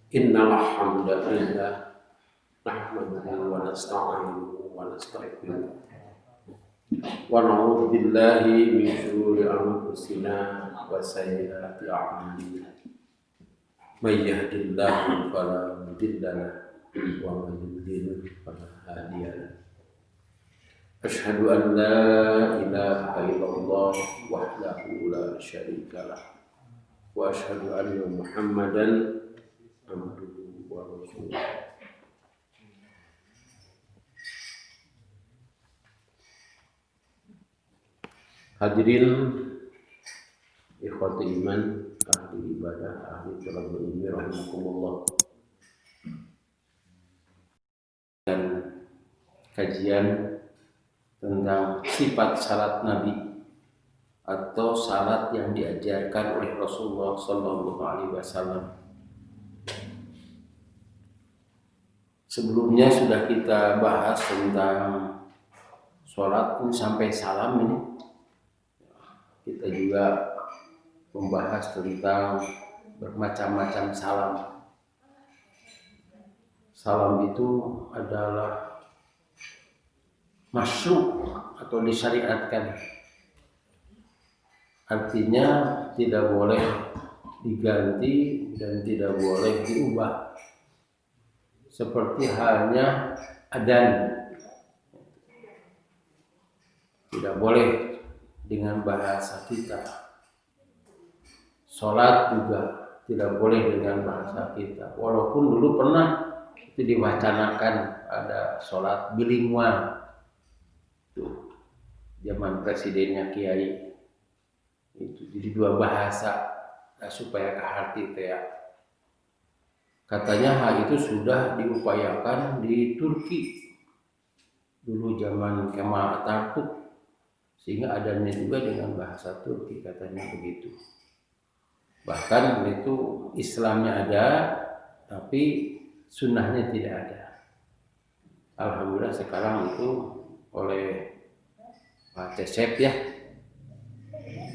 Innal hamdalillah nahmaduhu wa nasta'inuhu wa nastaghfiruh wa na'udzu billahi min shururi anfusina wa sayyiati a'malina. May yahdihillahu fala mudilla lahu wa may yudlil fala hadiya lahu. Asyhadu an la ilaha illallah wahdahu la syarika lah wa asyhadu anna Muhammadan abduhu wa rasuluh. Hadirin ikhwati iman, ahli ibadah, ahli thalabul ilmi rahimakumullah. Dan kajian tentang sifat salat Nabi atau salat yang diajarkan oleh Rasulullah sallallahu alaihi wasallam. Sebelumnya sudah kita bahas tentang sholat sampai salam ini. Kita juga membahas tentang bermacam-macam salam. Salam itu adalah masyru' atau disyariatkan. Artinya tidak boleh diganti dan tidak boleh diubah. Seperti halnya adzan. Tidak boleh dengan bahasa kita. Sholat juga tidak boleh dengan bahasa kita. Walaupun dulu pernah itu diwacanakan ada sholat bilingual. Itu zaman presidennya Kiai. Itu jadi dua bahasa supaya kaharti ya. Katanya hal itu sudah diupayakan di Turki. Dulu zaman Kemal Atatürk. Sehingga adanya juga dengan bahasa Turki, katanya begitu. Bahkan itu Islamnya ada, tapi sunnahnya tidak ada. Alhamdulillah sekarang itu oleh Pak Cecep ya,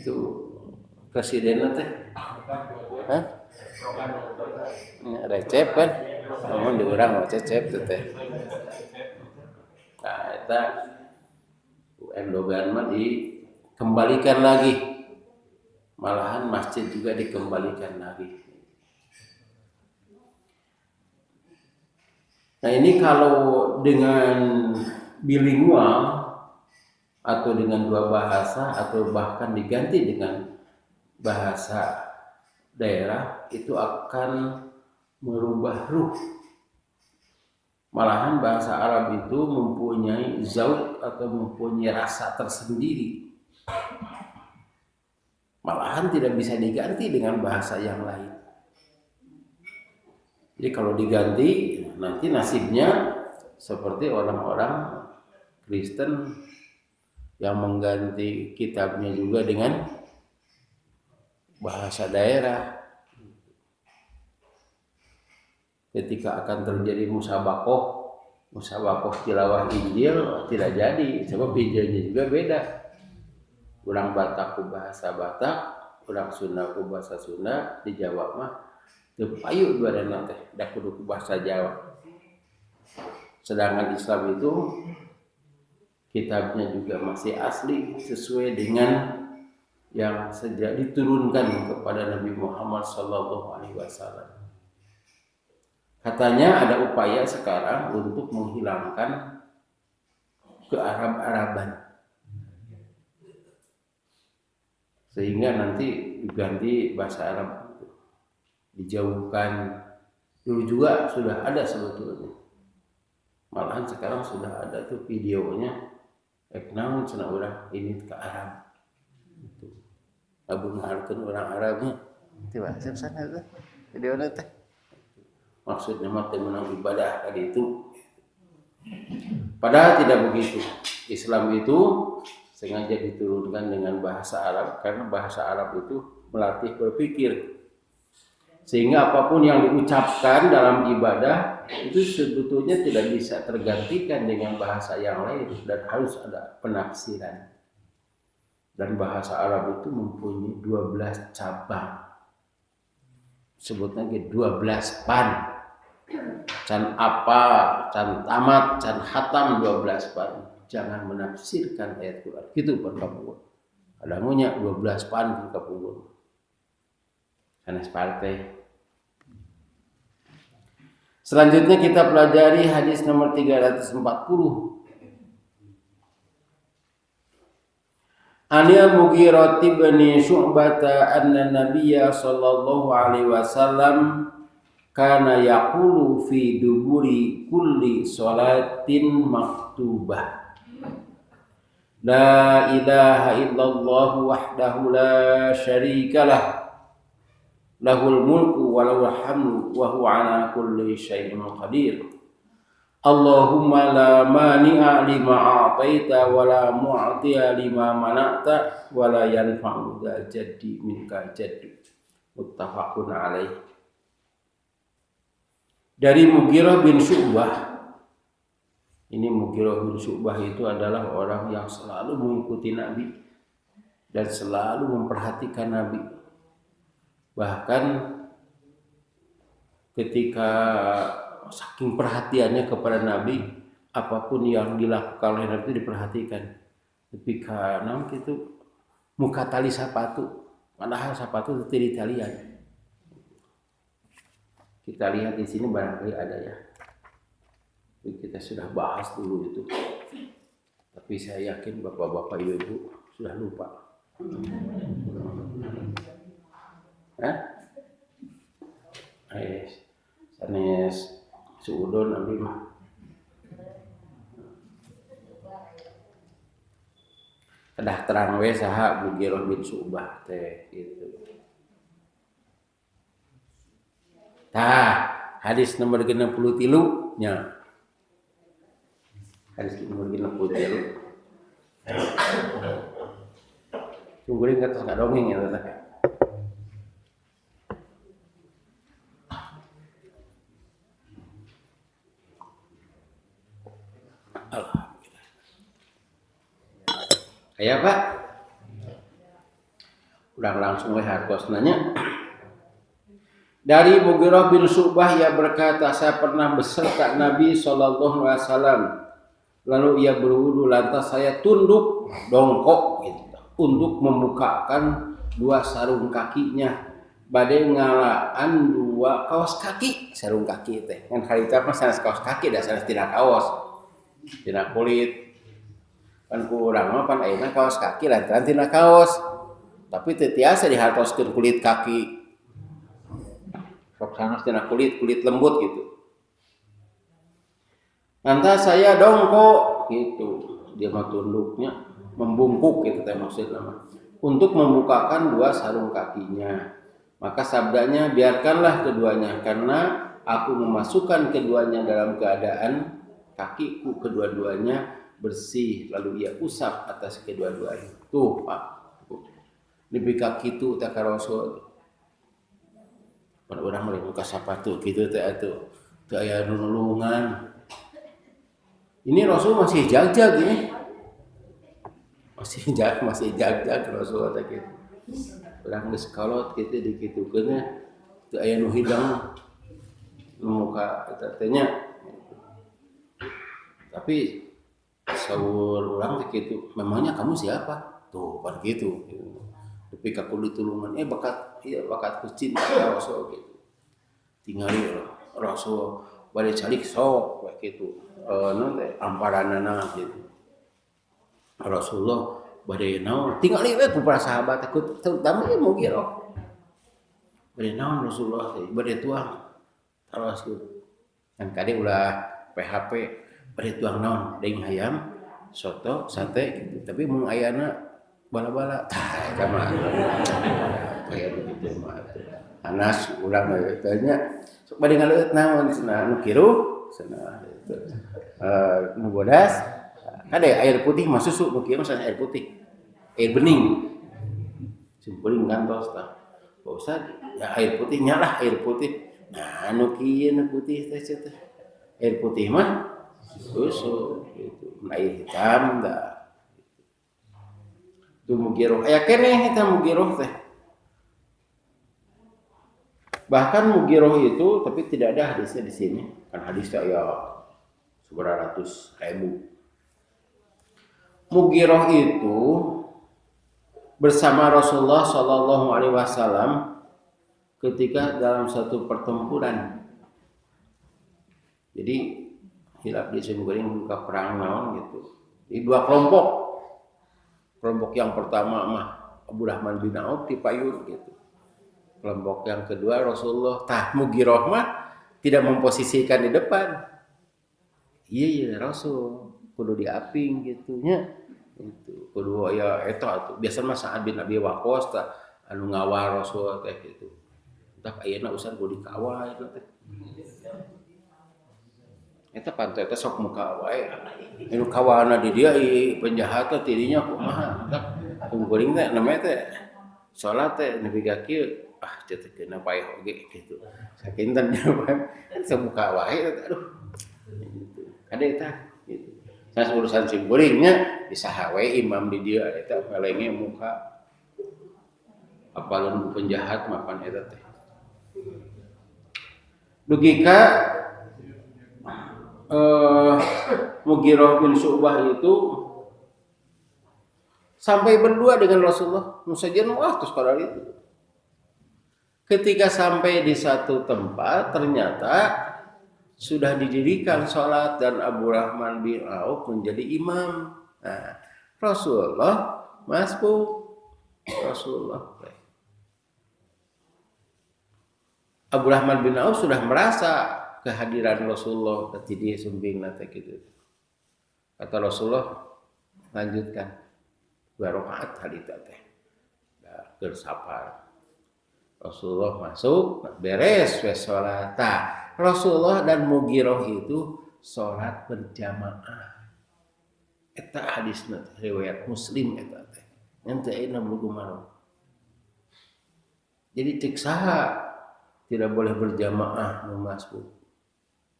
itu presidennya teh, Recep kan, namun diurang Pak Cecep tuh teh. Nah, itu Erdogan mah dikembalikan lagi, malahan masjid juga dikembalikan lagi. Nah ini kalau dengan bilingual atau dengan dua bahasa atau bahkan diganti dengan bahasa daerah itu akan merubah ruh. Malahan bahasa Arab itu mempunyai zauq atau mempunyai rasa tersendiri. Malahan tidak bisa diganti dengan bahasa yang lain. Jadi kalau diganti nanti nasibnya seperti orang-orang Kristen yang mengganti kitabnya juga dengan bahasa daerah. Ketika akan terjadi musabakoh tilawah Injil tidak jadi, sebab Injilnya juga beda. Orang Batak ku bahasa Batak, orang Sunda ku bahasa Sunda, di Jawa mah teu payu duareuna teh, da kudu ku bahasa Jawa. Sedangkan Islam itu kitabnya juga masih asli sesuai dengan yang sejak diturunkan kepada Nabi Muhammad SAW. Katanya ada upaya sekarang untuk menghilangkan kearab-araban. Sehingga nanti diganti bahasa Arab. Dijauhkan. Dulu juga sudah ada sebetulnya. Malahan sekarang sudah ada tuh videonya. Naon cenah urang ini ke Arab. Itu. Abun harkeun orang Arabnya. Itu bahasa sana tuh. Videonya teh. Maksudnya mah menang ibadah tadi itu. Padahal tidak begitu. Islam itu sengaja diturunkan dengan bahasa Arab karena bahasa Arab itu melatih berpikir. Sehingga apapun yang diucapkan dalam ibadah itu sebetulnya tidak bisa tergantikan dengan bahasa yang lain dan harus ada penafsiran. Dan bahasa Arab itu mempunyai 12 cabang. disebutnya 12 pan. Can apa, can tamat, can khatam 12 pan. Jangan menafsirkan ayat Quran. Gitu perkapuan. Ada ngunya 12 pan perkapuan. Sanes partai. Selanjutnya kita pelajari hadis nomor 340. Ania Mughirah bin Syu'bah anna Nabiyya sallallahu alaihi wasallam kana yaqulu fi duburi kulli salatin maktubah la ilaha illallah wahdahu la syarikalah lahul mulku wa lahul hamdu wa huwa ala kulli syai'in qadir. Allahumma la mani'a lima a'taita wa la mu'tiya lima mana'ta wa la yanfa'u dzal jaddi minka jaddu. Muttafaqun alaih. Dari Mughirah bin Syu'bah. Ini Mughirah bin Syu'bah itu adalah orang yang selalu mengikuti Nabi dan selalu memperhatikan Nabi. Bahkan ketika saking perhatiannya kepada Nabi, apapun yang dilakukan oleh Nabi itu diperhatikan. Ketika Nabi itu muka tali sepatu, padahal sepatu itu di talian. Kita lihat di sini barangkali ada ya. Kita sudah bahas dulu itu. Tapi saya yakin bapak-bapak ibu-ibu sudah lupa. Sanes suudon abdi mah. Kedah terang we saha Mughirah bin Syu'bah teh gitu. Tah, hadis nomor 63 nya. Hadis nomor 63. Sungguhin kata dongeng ya teh. Ya Pak, udah langsung we hartos nanya. Dari Mughirah bin Syu'bah ia berkata, saya pernah beserta Nabi sallallahu alaihi wasallam. Lalu ia berwudu, lantas saya tunduk dongkok gitu, untuk membukakan dua sarung kakinya. Badai ngalaan dua kaos kaki, sarung kaki teh. Kan harita mah sanes kaos kaki dah sanes tina kaos. Tina kulit. Kan kurang mah pan ayeuna kaos kaki lantaran tina kaos. Tapi teu tiasa dihartoskeun kulit kaki. Sok sanes tina kulit lembut gitu. Lantas saya dongkok gitu. Dia mah tunduknya membungkuk gitu teh maksudna mah. Untuk membukakan dua sarung kakinya. Maka sabdanya, biarkanlah keduanya karena aku memasukkan keduanya dalam keadaan kakiku kedua-duanya bersih, lalu ia usap atas kedua-duanya. Tuh Pak, lebih kaki itu tak Rasul. Pada orang mulai buka sepatu gitu teh atuh. Teu aya nulungan. Ini Rasul masih jag-jag ini. Masih jag-jag Rasul teh gitu. Urang geus kolot kitu dikitukeun teu aya nu hidang muka eta teh nya. Tapi saur urang teh kitu, memangnya kamu siapa? Tuh kan gitu. Tapi ka kudu tulungan bakat kucing Rasul gitu. Tingali Rasul bade calik sok kayak gitu. Naon teh amparanana gitu. Rasulullah bade naon tingali we ku para sahabat terutama ieu Mughirah. Bade naon Rasulullah teh bade tuang terus gitu. Yang kade ulah PHP bade tuang naon deing hayam, soto, sate gitu. Tapi mun ayana bala-bala tah eta mah kayak begitu mah. Anas ulang tanya sok bade ngaleueut naon cenah nu kiru cenah itu. Nu bodas kade air putih mah susu nu kieu mah air putih. Air bening. Simpuling gantos tah. Pak Ustaz, ya air putih nyalah air putih. Nah, nu kieu nu putih teh teh. Air putih mah susu gitu. Air hitam dah. Itu Mughirah. Aya keneh eta Mughirah teh. Bahkan Mughirah itu, tapi tidak ada hadisnya di sini. Kan hadisnya ya seberapa ratus ribu. Mughirah itu bersama Rasulullah Shallallahu Alaihi Wasallam ketika dalam satu pertempuran. Jadi hilaf di sini buka perang naon gitu. Di dua kelompok. Kelompok yang pertama mah Abdurrahman bin Auf di payun gitu. Kelompok yang kedua Rasulullah. Mughirah mah tidak memposisikan di depan. Iya Rasul kudu diaping gitunya. Itu kedua ya eta tuh biasa mah Sa'ad bin Abi Waqqas tah anu ngawal Rasul teh gitu. Tah ayeuna usan kudu dikawal itu teh. Eta pantai teh sok muka wae. Anu kawana di dia penjahat teh tidinya kumaha. Kuring teh namanya teh salat teh nepi ka kieu teh kena paeh oge gitu. Sakinten semuka wae aduh. Gitu. Kada eta gitu. Saya urusan simkuringnya disaha we imam di dia eta melenge muka apalun penjahat mapan eta teh. Dugika Mughirah bin Syu'bah itu sampai berdua dengan Rasulullah. Musajen terus kalau itu. Ketika sampai di satu tempat ternyata sudah didirikan sholat dan Abdurrahman bin Auf menjadi imam. Nah, Rasulullah masbuk. Rasulullah. Abdurrahman bin Auf sudah merasa kehadiran Rasulullah ketika sumbing nate gitu. Kata Rasulullah lanjutkan 2 rakaat hadita teh. Keur sapar. Rasulullah masuk beres wes salat. Rasulullah dan Mughirah itu sholat berjamaah. Eta hadisna riwayat Muslim eta teh. Ente ayeuna Bulughul Maram. Jadi cek saha tidak boleh berjamaah nu masbuk.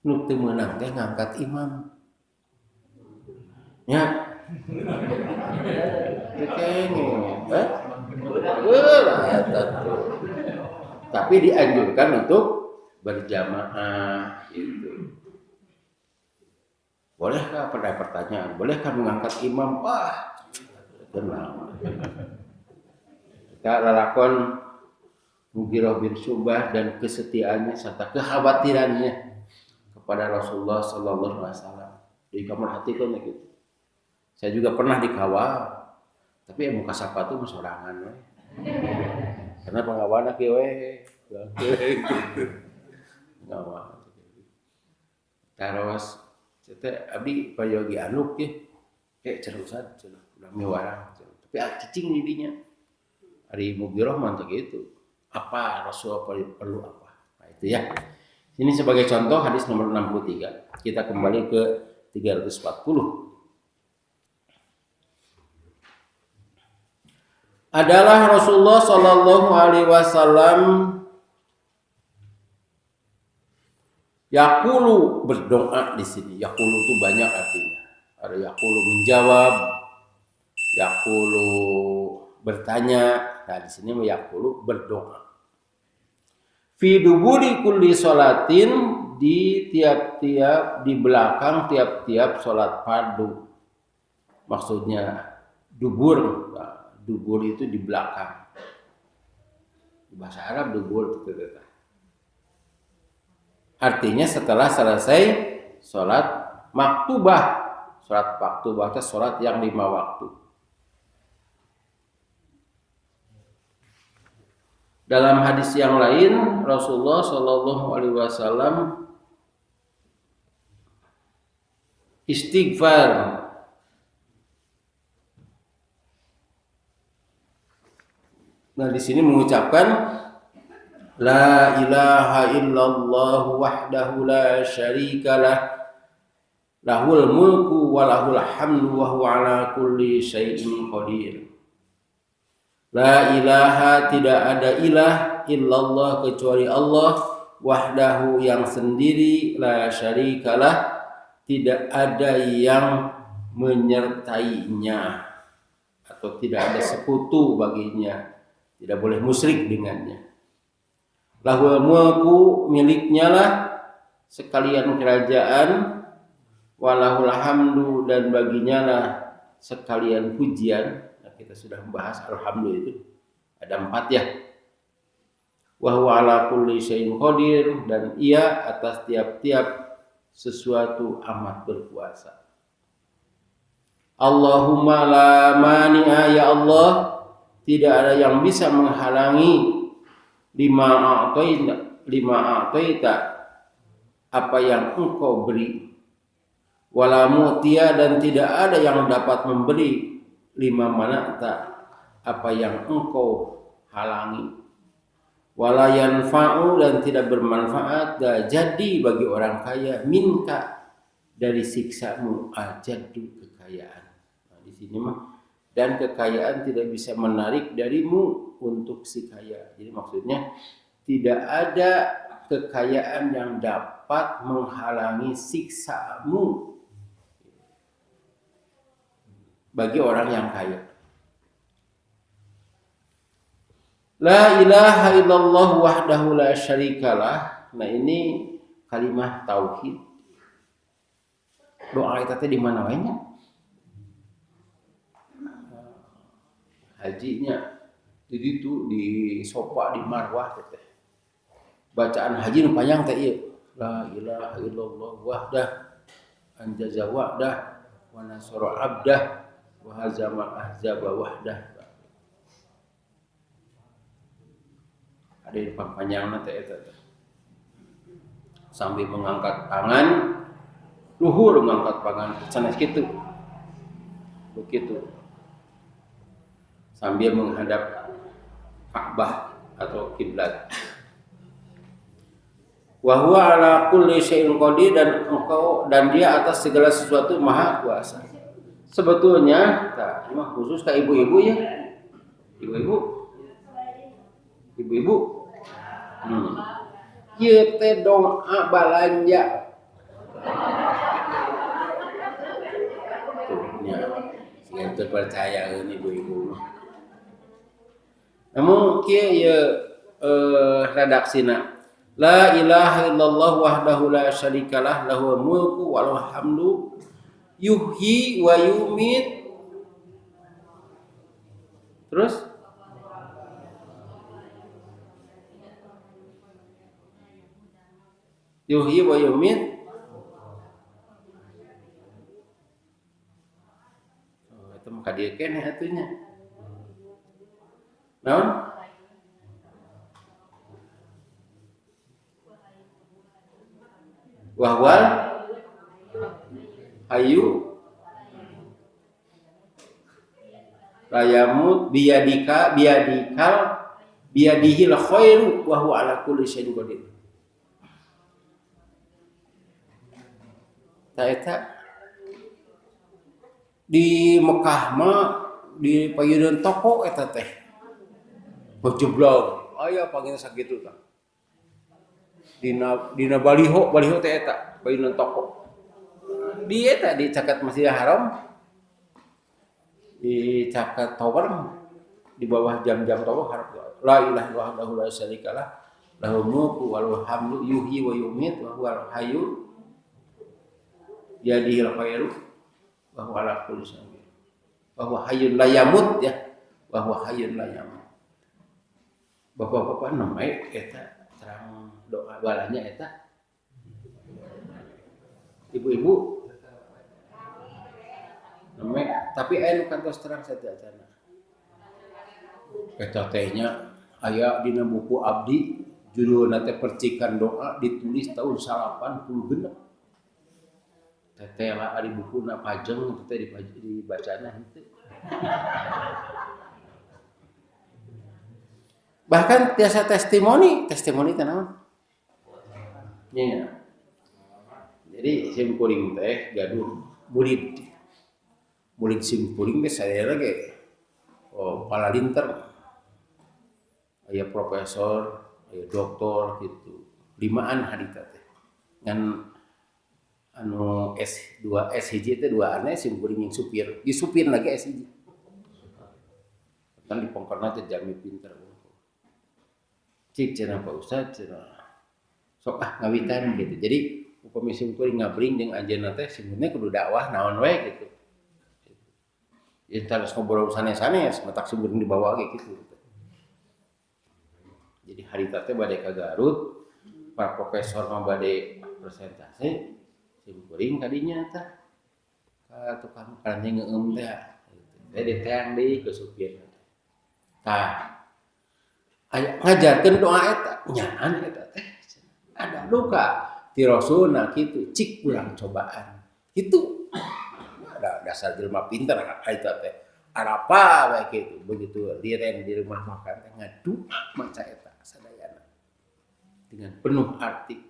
Nu teu meunang teh ngangkat imam. Ya. Kengeng. Tapi dianjurkan untuk berjamaah itu. Bolehkah pada pertanyaan? Bolehkah mengangkat imam? Tenang. Kita lalakon Mughirah bin Syu'bah dan kesetiaannya serta kekhawatirannya kepada Rasulullah Sallallahu Alaihi Wasallam. Jadi kamu perhatikan gitu. Saya juga pernah dikawal, tapi muka sapatu sorangan we. Karena pengawalan kieu ngawal. Terus teh abdi payogi anuk ye. Cerusan udah mewarang. Tapi cicing didinya. Ari Mughirah mah teh gitu. Apa Rasul perlu apa? Nah, itu ya. Ini sebagai contoh hadis nomor 63. Kita kembali ke 340. Adalah Rasulullah Shallallahu Alaihi Wasallam yaqulu berdoa di sini. Yaqulu itu banyak artinya. Ada yaqulu menjawab, yaqulu bertanya. Nah di sini yaqulu berdoa. Fi duburi kulli sholatin di tiap-tiap di belakang tiap-tiap sholat fardu. Maksudnya dubur. Dubur itu di belakang. Di bahasa Arab dubur itu. Artinya setelah selesai sholat maktubah. Sholat maktubah itu sholat yang 5 waktu. Dalam hadis yang lain Rasulullah Shallallahu Alaihi Wasallam istighfar. Nah di sini mengucapkan la ilaha illallah wahdahu la syarikalah lahul mulku wa lahul hamdu wa huwa ala kulli syai'in qadir. La ilaha tidak ada ilah illallah kecuali Allah wahdahu yang sendiri la syarikalah tidak ada yang menyertainya atau tidak ada sekutu baginya. Tidak boleh musyrik dengannya. Lahul mulku, miliknya lah sekalian kerajaan, walahul hamdu, dan baginya lah sekalian pujian. Nah, kita sudah membahas alhamdulillah itu ada 4 ya. Wa huwa ala kulli syai'in qadir, dan ia atas tiap-tiap sesuatu amat berkuasa. Allahumma la mani'a, ya Allah, tidak ada yang bisa menghalangi lima a'taita, apa yang engkau beri, wala mu'tiya, dan tidak ada yang dapat memberi lima mana'ta, apa yang engkau halangi, wala yanfa'u, dan tidak bermanfaat, jadi bagi orang kaya, minka, dari siksamu, ajadu, kekayaan. Nah, di sini mah, dan kekayaan tidak bisa menarik darimu untuk si kaya. Jadi maksudnya tidak ada kekayaan yang dapat menghalangi siksamu bagi orang yang kaya. La ilaha illallah wahdahu la syarikalah. Nah, ini kalimah tauhid. Doa kita teh di mana wae nya? Hajinya jadi itu di sofa di marwah teh. Bacaan haji nu panjang teh ieu. La ilaha illallah wahdah anjaza wahdah wa nasara abdah wa hazama ahzaba wahdah. Ada di panjangna teh eta. Sambil mengangkat tangan, luhur mengangkat tangan sanes kitu. Begitu. Sambil menghadap Ka'bah atau kiblat. Wa huwa ala kulli syai'in qadir, dan dia atas segala sesuatu maha kuasa. Sebetulnya, nah, ini mah khusus ke ibu-ibu ya. Ibu-ibu. Ieu teh doa balanja. Tuh nya. Sing terpercaya ini ibu-ibu. Namun kieu ye redaksina la ilaha illallah wahdahu la syarikalah lahul mulku walahul hamdu yuhyi wa yumit. Terus yuhyi wa yumit. Oh, itu mah kadieu keneh atunya. Naon? Wahwal hayu layamut biyadikal biyadihil khairu wa huwa ala kulli syai'in qadir. Tah eta di Mekah mah di payeudeun toko eta teh bejeblog aya panggil sakitu tah. Dina baliho teh eta payeudeun toko. Di eta di caket Masjidil Haram, di caket tower, di bawah jam-jam tower harap la ilaha illallah la syarikalah lahul mulku walahul hamdu yuhyi wa yumiit wa huwal hayyu yadihil khairu wa huwa ala kulli syai'in wa huwa hayyun la yamut ya wa huwa hayyun la yamut. Bapak-bapak namanya eta terang doa balanya eta. Ibu-ibu namanya tapi aya nu kantos terang sajaana. Eta tehnya aya dina buku abdi judulna teh percikan doa ditulis tahun 80 genep. Teteh lah ari bukuna pajeng teh dibacana henteu. Bahkan tiasa testimoni teh naon? Nya. Jadi simkuring teh gaduh murid simkuring teh sadaya ge pala linter. Aya profesor, aya doktor gitu. 5an hadita teh. Ngan anu S2 S1 teh 2an simkuring yang supir. Di supir lagi S1. Kan dipongkorna teh jami pinter. cik cenah Pak Ustad cenah sok ngawitan gitu. Jadi upami simkuring ngabring jeung anjeunna teh simkuringna kudu dakwah naon we gitu. Ya terus ngobrol sanes-sanes matak simkuring dibawa ge gitu. Jadi harita teh bade ka Garut, para profesor mah bade presentasi simkuring kadinya teh ka tukang kanjing ngeueum teh. Teh diteang deui ke supirna. Tah ngajarkeun doa eta nyaan eta teh ada duka ti Rasulna kitu cik urang cobaan kitu ada dasar jelema pinter eta teh arapa bae kitu begitu liren di rumah makan teh ngadua maca eta sadayana dengan penuh arti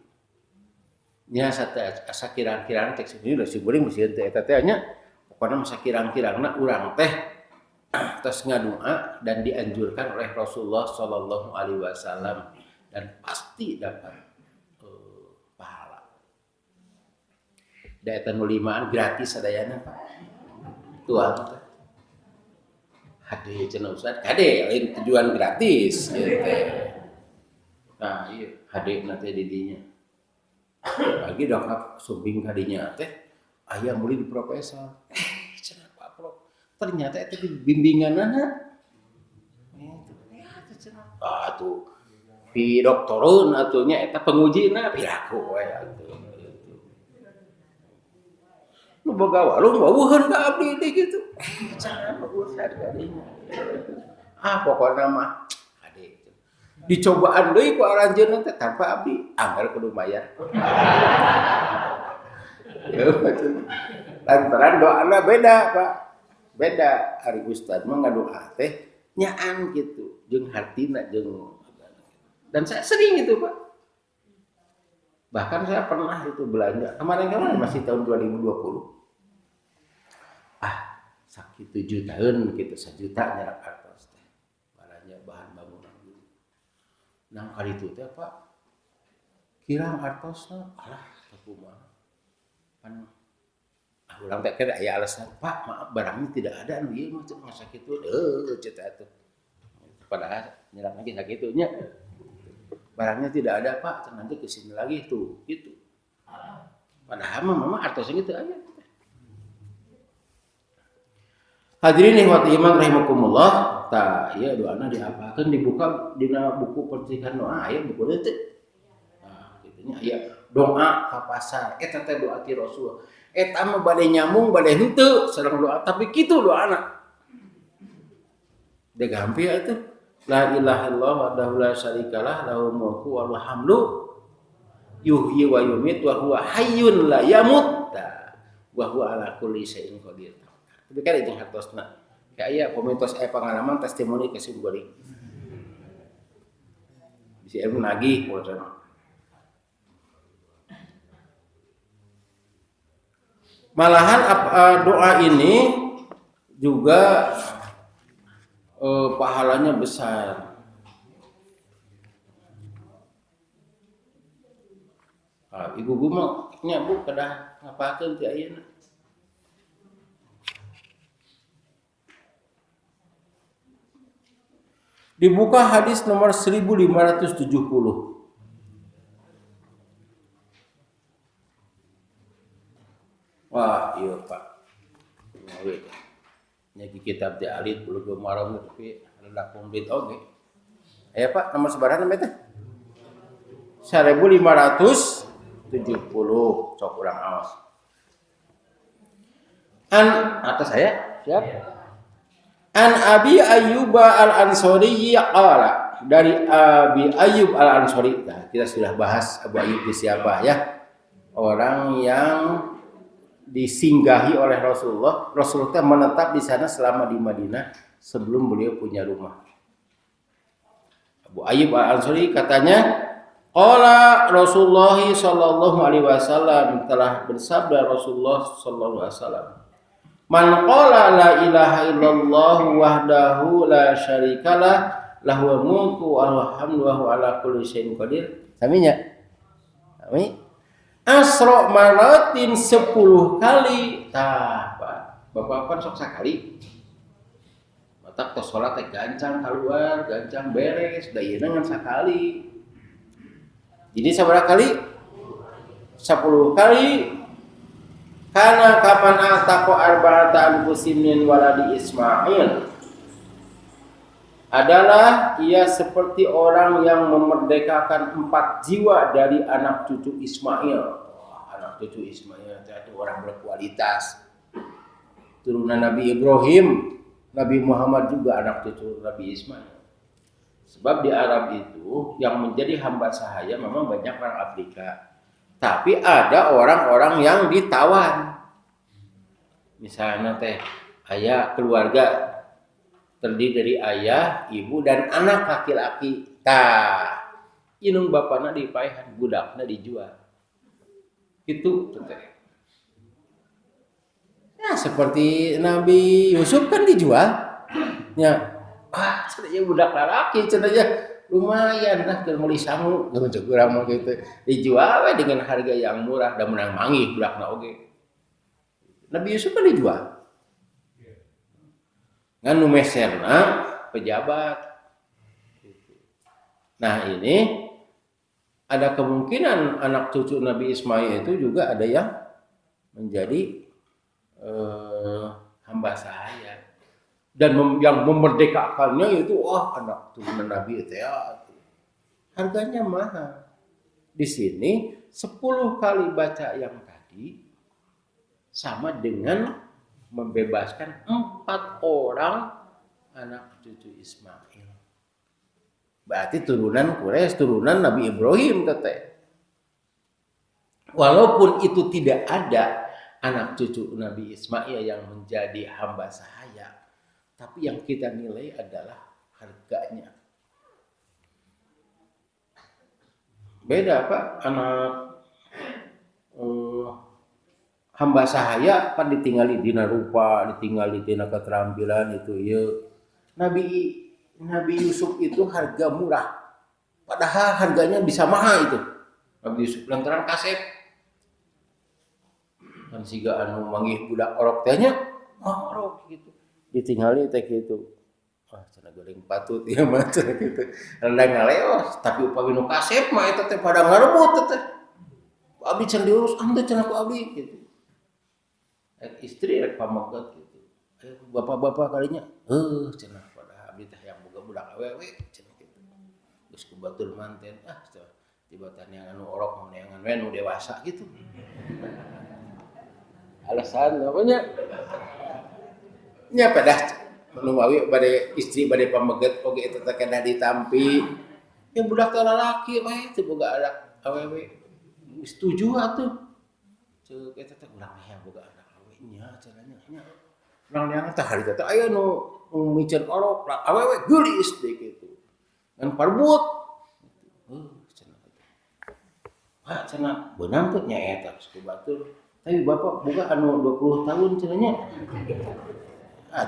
nya asa kirang-kirang cek sini udah simkuring mesti teh eta teh nya pokona masa kirang-kirangna urang teh terus ngadua dan dianjurkan oleh Rasulullah Shallallahu Alaihi Wasallam dan pasti dapat pahala. Daya nulimaan gratis sadayana Pak. Tuang teh. Hade cenah Ustaz, hade lain tujuan gratis gitu. Nah, iya hade na teh di dinya. Lagi dongkap sumbing kadinya teh aya murid profesor. Cenah Pak Prof. Ternyata itu bimbinganana tuh pi doktorun atunya eta pengujina piraku we atuh nu boga warung waweuheun ka abdi gitu cara bagusan kadinya pokona mah ade dicobaan deui ku aranjeunna teh tanpa abdi anggar kudu bayar ya lantaran doana beda Pak beda hari Ustad mah ngadoa teh nyaan gitu jeung hartina jeung dan saya sering itu Pak bahkan saya pernah itu belanja kemarin masih tahun 2020 sakit 7 tahun gitu 1 juta nyerak artos teh belanja bahan bangunan gitu nang kali itu teh Pak kirang artosna alah kumaha kan ulang teh kira aya alasan Pak maaf barangnya tidak ada anu ieu mah masa kitu cetak atuh padahal nyerang lagi sakitunya barangnya tidak ada Pak nanti ke sini lagi tuh gitu padahal mah artosnya gitu aja hadirin ikhwati iman rahimakumullah tah ieu doana diapakeun dibuka dina buku percikan doa aya buku teh nah kitunya aya doa ka pasar eta teh doa ti Rasul eta mah bade nyambung bade henteu sareng doa tapi kitu doana da gampil atuh la ilaha illallah wahdahu la syarikalah lahul mulku wa lahul hamdu yuhyi wa yumiit wa huwa hayyun la yamut wa huwa ala kulli syai'in qadir tapi kan jeung hartosna kayak komentos pengalaman testimoni ke simkuring bisa ilmu nagih kumaha malahan doa ini juga pahalanya besar. Ibu mah nya Bu kedah ngapakeun ti ayeuna. Dibuka hadis nomor 1570. Wah, iya Pak. Nyaki kitab di alit Bulughul Maram tapi rada komplit oge. Aya Pak, nomor sebaran teh? 1570. Cok urang aos. Atas saya, siap. An Abi Ayyub Al-Ansari qala, dari Abi Ayyub Al-Ansari. Nah, kita sudah bahas Abu Ayyub itu siapa ya? Orang yang disinggahi oleh Rasulullah. Rasulullah menetap di sana selama di Madinah sebelum beliau punya rumah. Abu Ayyub Al-Ansari katanya, qala Rasulullah sallallahu alaihi wasallam, telah bersabda Rasulullah sallallahu alaihi wasallam, man qala la ilaha illallah wahdahu la syarikalah lahul mulku wa hamdu wa huwa ala kulli syai'in qadir. Saminya? Sami? Asra maratin 10 kali. Tah, Pak. Bapak sok sakali. otak tos sholat teh gancang keluar, gancang beres, da ieu ngan sakali. Jadi sabaraha kali? 10 kali. Karena kapan ataqo arba'ata anfusin min waladi Ismail adalah ia seperti orang yang memerdekakan 4 jiwa dari anak cucu Ismail. Anak cucu Ismail itu orang berkualitas. Turunan Nabi Ibrahim, Nabi Muhammad juga anak cucu Nabi Ismail. Sebab di Arab itu yang menjadi hamba sahaya memang banyak orang Afrika. Tapi ada orang-orang yang ditawan. Misalnya teh ayah keluarga terdiri dari ayah, ibu dan anak laki-laki. Tah, inung bapana dipaehan, budakna dijual. Itu teh. Ya seperti Nabi Yusuf kan dijual. Ya, cenah budak laki cenah lumayan lah keur meuli sangu jeung urang mah kitu. Dijual we dengan harga yang murah dan menang manggih budakna oge. Nabi Yusuf kan dijual. Ngan nu meserna pejabat. Nah, ini ada kemungkinan anak cucu Nabi Ismail itu juga ada yang menjadi hamba sahaya. Dan yang memerdekakannya itu anak turunan Nabi itu ya. Harganya mahal. Di sini 10 kali baca yang tadi sama dengan membebaskan 4 orang anak cucu Ismail. Berarti turunan Quraisy, turunan Nabi Ibrahim teteh. Walaupun itu tidak ada anak cucu Nabi Ismail yang menjadi hamba sahaya, tapi yang kita nilai adalah harganya. Beda Pak, anak hamba sahaya kan ditinggali dina rupa, ditinggali dina keterampilan itu ya. Nabi Yusuf itu harga murah. Padahal harganya bisa mahal itu. Nabi Yusuf lantaran kasep. Kan siga anu manggih budak orok teh nya, orok gitu. Ditinggali teh kitu. Cenah goreng patut ieu mah cenah kitu. Rendang ngaleos, tapi upami nu kasep mah eta teh pada ngarebut teh. Abdi can diurus, teh cenah ku abdi gitu. Istri rek pameget gitu. Bapak-bapak kalinya, cenah pada abdi teh yang boga budak awewe cenah kitu. Geus ku batur manten, tibatan yang anu orok mun yang anu dewasa gitu. Alasan apanya? Nya padah nu mawi bade istri bade pameget oge eta teh kana ditampi. Ya budak teh lalaki we teu boga anak awewe. Setuju atuh. Ceuk eta teh urang aya boga anak awewe nya caranya nya. Urang neangan teh hari teh aya nu micen orok awewe geulis deui kitu. Ngan parbut. Cenah kitu. Cenah beunang teh nya eta geus ku batur. Tapi bapak buka anu 20 tahun cenanya.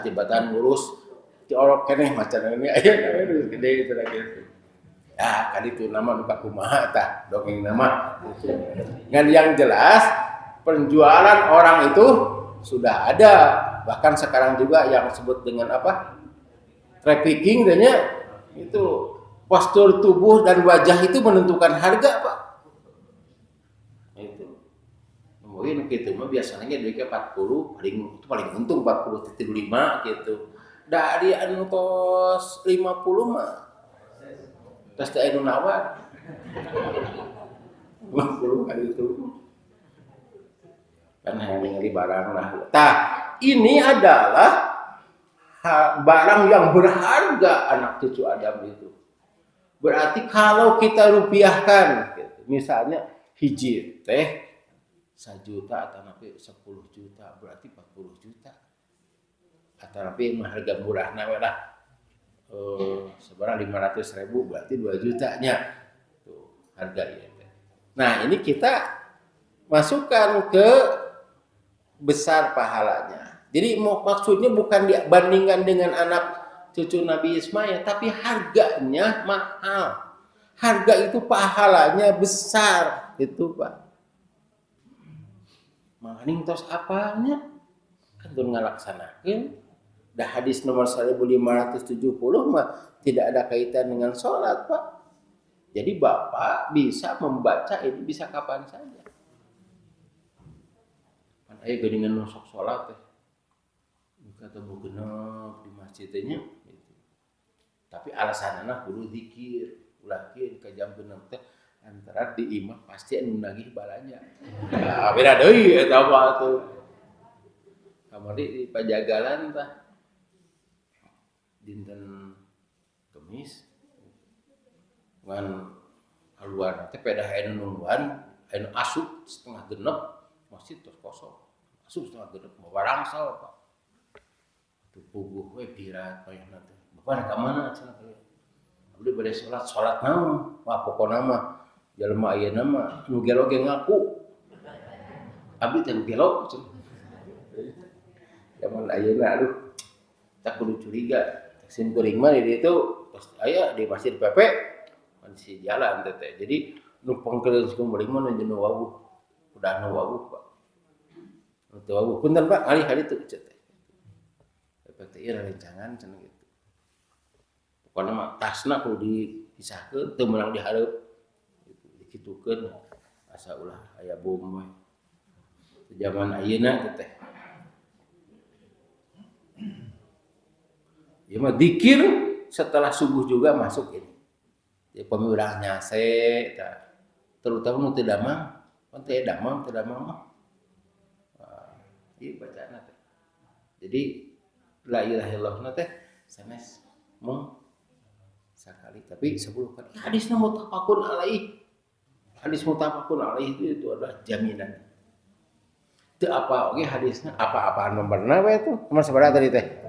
Tibatan ngurus ti orok keneh macan ini aya gede itu lagi. Ya, kali itu nama nu kumaha tah dongeng nama. Ngan yang jelas penjualan orang itu sudah ada. Bahkan sekarang juga yang disebut dengan apa? Trafficking dan itu postur tubuh dan wajah itu menentukan harga, Pak. Mungkin gitu mah biasanya duitnya 40 paling untung 40,5 gitu. Dari anu tos 50 mah. Tos teh anu nawar. 50 kali itu. Kan ningali barang lah. Tah, ini adalah barang yang berharga anak cucu Adam itu. Berarti kalau kita rupiahkan gitu. Misalnya hiji teh 1 juta atau napi 10 juta berarti 40 juta atau napi harga murah nawe lah sebarang 500.000 berarti 2 jutanya tuh harga ini. Nah ini kita masukkan ke besar pahalanya. Jadi maksudnya bukan dibandingkan dengan anak cucu Nabi Ismail, tapi harganya mahal. Harga itu pahalanya besar itu Pak. Mangning tos apanya kan teu ngalaksanakeun Dah hadis nomor 1570 mah tidak ada kaitan dengan sholat, Pak. Jadi Bapak bisa membaca ini bisa kapan saja. Kan aya geuningan sok sholat teh. Kata bugenep di masjidnya gitu. Tapi alasanna kudu zikir, ulahkeun ka jam 6 teh antara di imah pasti anu nagih balanja. Nah, beda deui eta mah atuh. Kamari di pajagalan tah dinten Kemis ngan aluar teh pedah aya nungguan aya asup setengah genep masjid terus kosong. Asup setengah genep barangsal Pak. Tuh puguh we pirat payahna teh. Bapak ka mana cenah teh? Abdi bade salat naon? Wah pokona mah jalma ayeuna mah nu gelo ge ngaku. Abdi teh gelo cenah. Zaman ayeuna aduh tak kudu curiga. Sim kuring mah di ditu terus aya di Masjid PP masih jalan teh. Jadi nu pangkeuleun kuring mah nu jenuh wawuh. Udah nu wawuh Pak. Nu teu wawuh punten Pak, kali teu teh. PT ieu rencangan cenah gitu. Pokona mah tasna kudu dipisahkeun teu meunang dihareup. Gitu dikitukeun asa ulah aya bom we. Zaman ayeuna teh. Ya mah zikir setelah subuh juga masuk ini. Ya pemirah nyase terutama nu teu damang, pan teu damang mah. Ieu bacaana teh. Jadi la ilaha illallah teh sanes mung sakali tapi 10 kali. Hadisna muttafaqun alaih. Hadis muttafaqun alaih itu adalah jaminan. Teu apa oge hadisna, apa-apaan nomorna we itu. Nomor sabaraha tadi teh? Itu.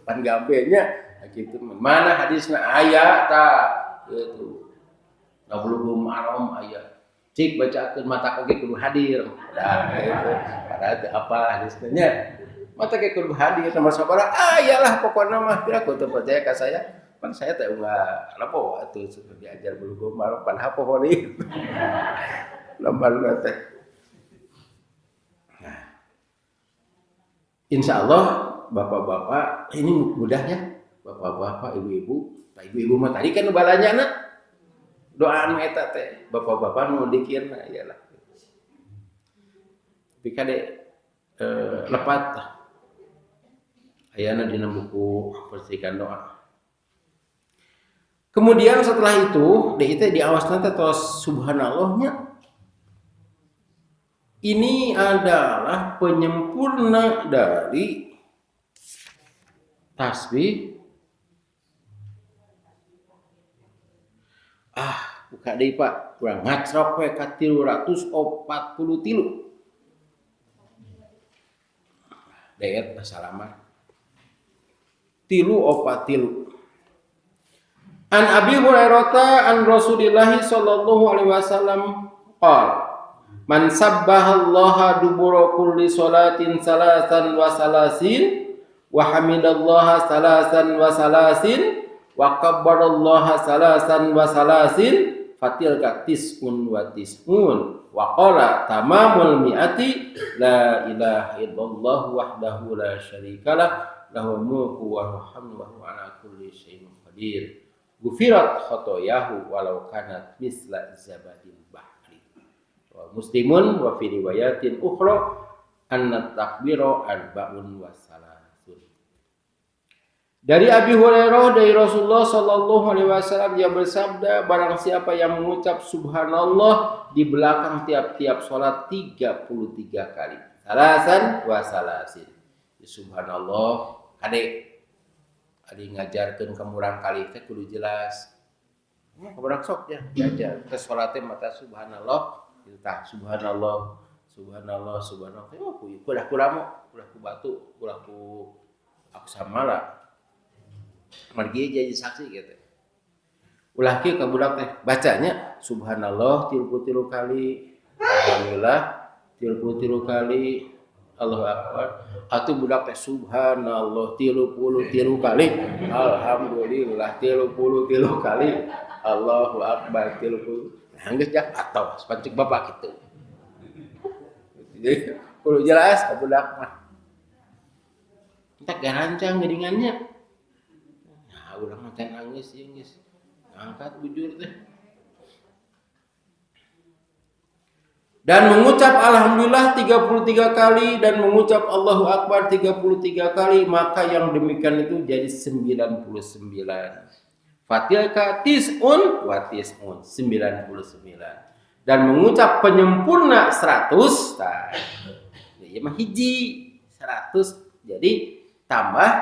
Pan gampenya gitu. Mana hadisna aya tah gitu. Nablughum aram aya. Cik bacakeun mata oge kudu hadir. Nah, gitu. Padahal teu apa hadisnya. Mata ge kudu hadir nomor sabaraha? Ayalah pokona mah kira kudu percaya ka saya. Pan saya teh ulah lapo atuh diajar bulughum aram pan hapo deui. Lembarna teh. Insya Allah bapak-bapak ini mudah ya, bapak-bapak, ibu-ibu, pak ibu-ibu mah tadi kan balanyana doaan eta teh, bapak-bapak nu dikirna iyalah. Tapi kade lepat ayana dina buku persikan doa. Kemudian setelah itu, deh itu diawasna teh tos subhanallahnya. Ini adalah penyempurna dari tasbih. Buka deui Pak, kurang ngacrok we ka 343. Dayet salamat. 343. An Abi Hurairah an Rasulillah sallallahu alaihi wasallam qala man sabbahallaha dubura kulli salatin salasan wa salasin wa hamidallaha salasan wa salasin wa kabbarallaha salasan wa salasin fatilka tis'un wa tis'un wa qala tamamul mi'ati la ilaha illallah wahdahu la syarikalah lahul mulku wa hamdu wa huwa ala kulli syai'in qadir gufirat khotoyahu walau kanat misla zabadil bahri. Muslimun wa fi riwayatin ukhra anna takbira arba'un wa salasun. Dari Abi Hurairah dari Rasulullah sallallahu alaihi wasallam yang bersabda, barang siapa yang mengucap subhanallah di belakang tiap-tiap salat 33 kali. Salasan wa salasin. Subhanallah ade ngajarkeun kemurang kali teh kudu jelas. Kabarang sok ya diajar ke salat teh mata subhanallah. Tah subhanallah oh kudah kuramu kudah ku batu kudah ku aku samala margi jadi saksi gitu ulah kieu ka budak teh bacanya subhanallah 33 kali alhamdulillah 33 kali Allahu akbar atuh budak teh subhanallah 33 kali alhamdulillah 33 kali Allahu akbar 30 geus jak atau sepancik bapak kitu. Jadi Kudu jelas ka budak mah. Entak garancang geuningannya. Nah, urang mah teh nangis ieu geus. Angkat bujur teh. Dan mengucap alhamdulillah 33 kali dan mengucap Allahu Akbar 33 kali, maka yang demikian itu jadi 99. Fatilka tis'un wa tis'un 99. Dan mengucap penyempurna 100, nah, ya mah hiji 100. Jadi tambah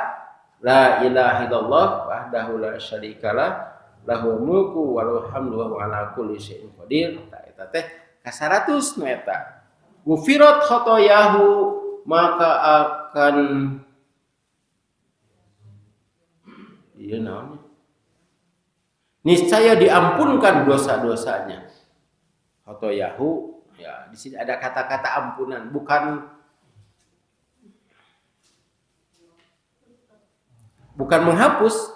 la ilaha illallah wahdahu la syarikalah lahul mulku wa lahul hamdu wa huwa ala kulli syai'in qadir. Tah eta teh ka 100 nu eta. Gufirat khotoyahu, maka akan ieu naon? Niscaya diampunkan dosa-dosanya. Khotoyahu, ya di sini ada kata-kata ampunan, bukan menghapus,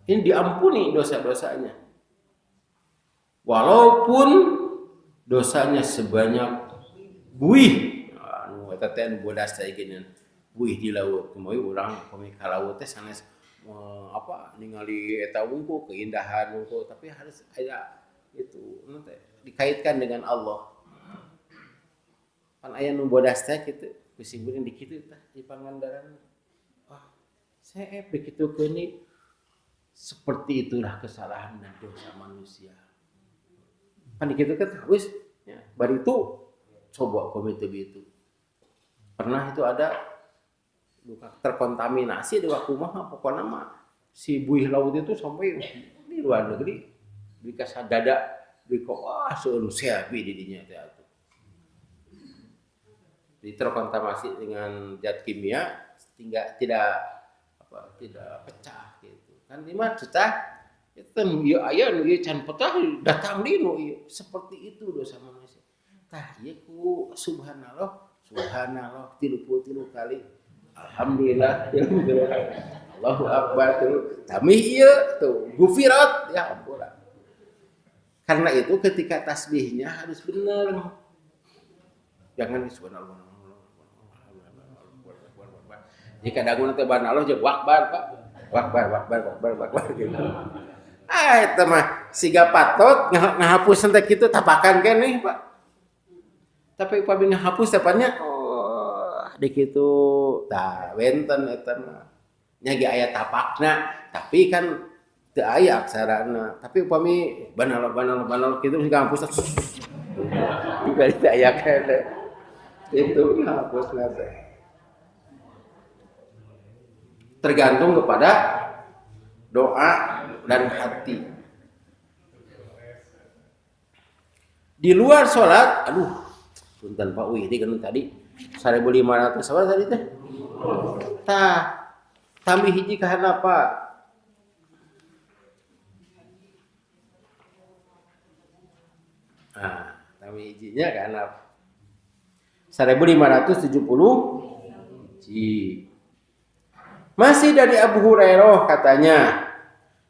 ini diampuni dosa-dosanya. Walaupun dosanya sebanyak buih, anu eta teh anu bodas teh geunan, buih di laut. Kumaha urang pami ka laut teh sanes ningali eta wungkul keindahan wungkul, tapi harus ada itu nanti dikaitkan dengan Allah. Kan aya nu bodas teh kitu, kusibureun di kitu tah di Pangandaran. Wah, saya begitukeun ni seperti itulah kesalahan dan dosa manusia. Kan dikitu kan wis ya, bari itu coba komite itu. Pernah itu ada terkontaminasi di waktu mah pokoknya mah si buih laut itu sampai di luar negeri di kasar dada di wah seueur seapi di dinya teh atuh. Terkontaminasi dengan zat kimia tidak pecah gitu. Kan di mah tah itu ieu aya nu ieu can pecah datang di nu ieu seperti itu dosa manusia. Tah ieu ku subhanallah 33 kali. Alhamdulillah, Allahu Akbar tuh. Tamih ieu tuh, gufirat ya ampun. Karena itu ketika tasbihnya harus benar. Jangan subhanallah. Jika dagun teh banallah jeung wakbar, Pak. Wakbar gitu. Eta mah siga patot ngahapus teh kitu tapakan keneh, Pak. Tapi upami ngahapus tepatnya di kitu tah benten eta mah nya ge aya tapakna tapi kan teu aya aksarana tapi upami banal kitu geus ngahapus juga teu aya keneh itu ngahapusna teh tergantung kepada doa dan hati. Di luar sholat, punten Pak Widi kan tadi 1.500 sabar tadi teh. Tah, tambih hiji kahana apa? Nah, tambih hijinya kahana 1.570 hiji. Masih dari Abu Hurairah katanya,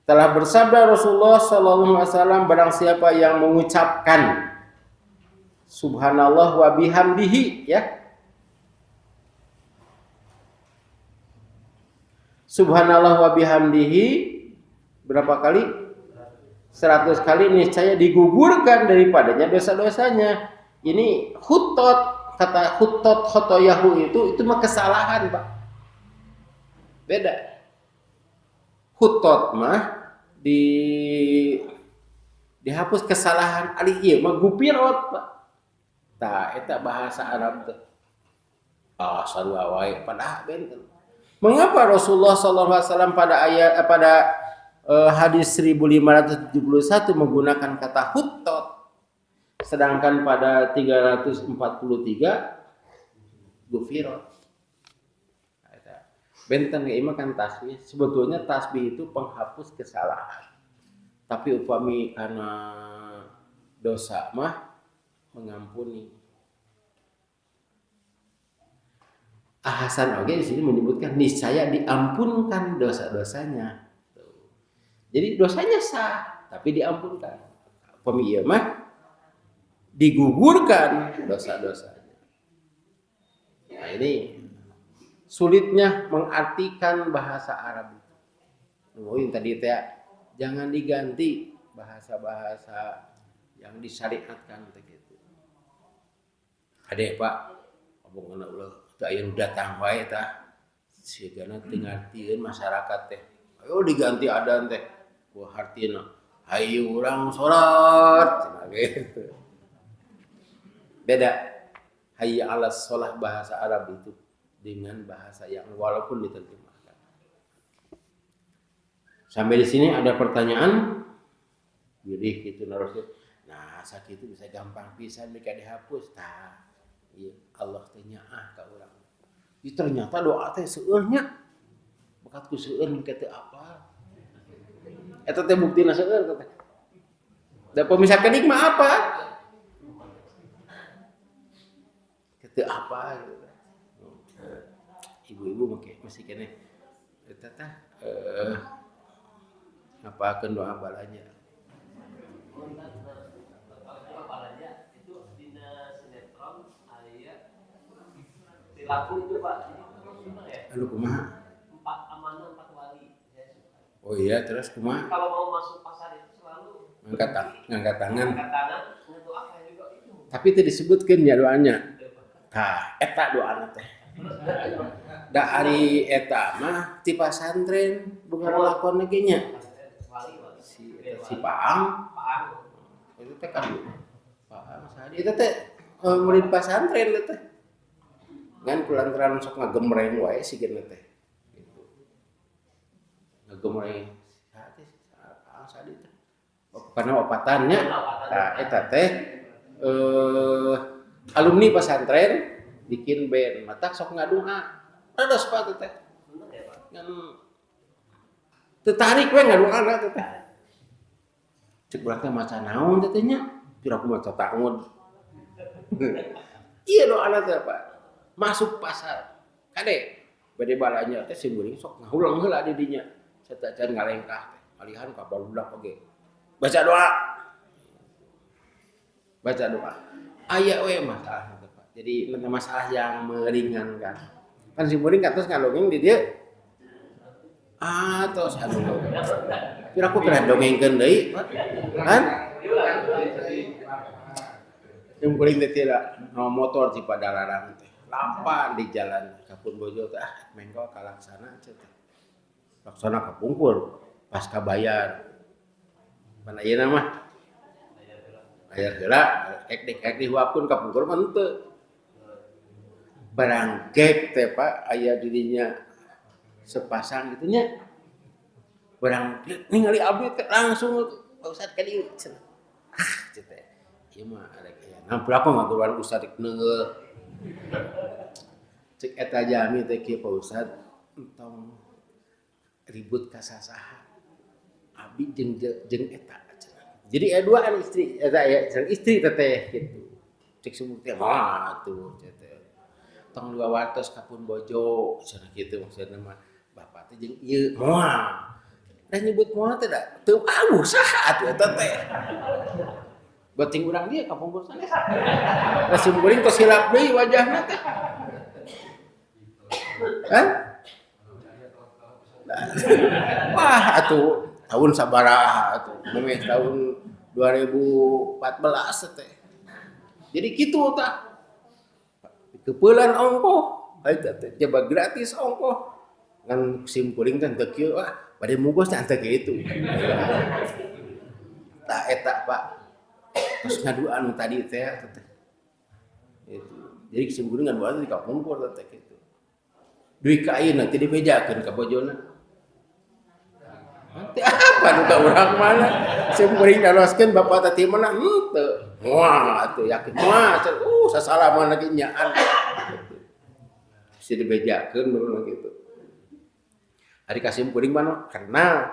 telah bersabda Rasulullah SAW, barang siapa yang mengucapkan Subhanallah wa bihamdihi, ya. Subhanallah wa bihamdihi berapa kali? 100 kali niscaya digugurkan daripadanya dosa-dosanya. Ini hutot, kata hutot khotoyahu itu mah kesalahan, Pak. Beda. Hutot mah dihapus kesalahan ali ieu mah gupirot, Pak. Tah eta bahasa Arab teh. Sarua wae padahal benten. Mengapa Rasulullah SAW pada hadis 1571 menggunakan kata hutot, sedangkan pada 343 gufirot. Benten ieu mah kan tasbih. Sebetulnya tasbih itu penghapus kesalahan. Tapi upami karena dosa mah mengampuni. Hasan oge di sini menyebutkan niscaya diampunkan dosa-dosanya. Jadi dosanya sah, tapi diampunkan. Upami ieu mah digugurkan dosa-dosanya. Nah ini sulitnya mengartikan bahasa Arab. Yang tadi teh jangan diganti bahasa-bahasa yang disyariatkan gitu. Ade Pak, ngomongna ulah teu datang wae tah. Sigana teu ngartieun masyarakat teh. Ayo diganti adan teh. Ku hartina hayu urang salat cenah gitu. Beda hayya 'alas shalah bahasa Arab itu dengan bahasa yang walaupun diterjemahkan. Sampai di sini ada pertanyaan? Jadi gitu naroskeun. Nah, sakitu bisa gampang pisan mika dihapus. Tah, ieu Allah teh nyaah ka urang. Ieu ternyata doa teh seueur nya. Bakat ku seueur mika teu apal. Eta teh buktina seueur teh. Da pemisah kedik mah apa? Teu apa gitu. Ibu-ibu masih kene eta tah ngapakeun doa balanya. Balanya itu dina sinetron aya lagu itu Pak. Anu kumaha? 4 amanah 4 wali. Oh iya, terus kumaha? Kalau mau masuk pasar itu selalu ngangkat tangan. Ngangkat tangan, doa kayak juga itu. Tapi teu disebutkeun ya doanya. Tah, eta doana teh. Da ari eta mah ti pasantren boga lakon ge nya. Si Paang. Itu teh kan Paang sadi eta teh murid pasantren teh. Ngan kulantaran sok ngagemreng wae sigeuna teh. Gitu. Ngagemreng Paang sadi teh. Karena opatannya. Tah eta teh alumni pasantren bikin band, matak sok ngadoa. Ada sepatu teh. Ngan tertarik we ngadoana teh. Cek urang teh maca naon teh nya? Pira aku maca tangun. Iya doana teh Pak. Masuk pasar. Kade bade balanya teh simburing sok ngahulang heula di dinya. Satacan ngalengkah teh. Alihan ka barudak oge. Baca doa. Baca doa. Aya we masalah teh Pak. Jadi masalah yang meringankan. Kan simburing katos ngalongeng di dieu. Tos anu. Kira aku kena dongengkeun deui, kan? Simburing teh tira no motor di Padalarang teh. Lapan di jalan Kapun Bojo teh mengko kalaksana teh. Laksana kapungkur pas kabayar. Mana ieu mah? Bayar heula, ek dihuapkeun kapungkur mah henteu. Barang gek teh Pak aya dirinya sepasang gitu nya. Barang ningali abdi teh langsung Pak Ustad ka dieu cenah. Cenah. Ieu mah ada aya. Nah, berapa ngaguruan Ustad neungeuh. Cek eta jami teh kieu Pak Ustad entong ribut ka sasaha. Abdi jeung eta cenah. Jadi dua istri, eta aya istri teh gitu. Cek sumur teh mah atuh cenah. Tong 200 Kapun Bojo cenah kitu maksudna mah. Bapak teh jeung ieu moal. Da nyebut moal teh da teu aduh saha atuh eta teh. Beuting urang dia kapungkur sanes. Da simkuring tos hilap deui wajahna teh. Hah? Wah atuh tahun sabaraha atuh. Memeh tahun 2014 teh. Jadi kitu tah. Kepeulan ongkoh, eta teh coba gratis ongkoh. Ngan simkuring teh teu kieu wah, bade mugos teh teh kitu. Tah eta Pak. Terus ngaduan tadi teh itu. Jadi simkuring ngaduan di kapungkur teh kitu. Duit ka ayeuna teh dibejakeun ka bojona. Teh apa nu ka urang mana? Simkuring daloskeun bapak teh mana? Henteu. Wah, atuh yakin mah sasalaman lagi nyaan. Bisa dibejakeun baru gitu. Ari kasim kuring mah karena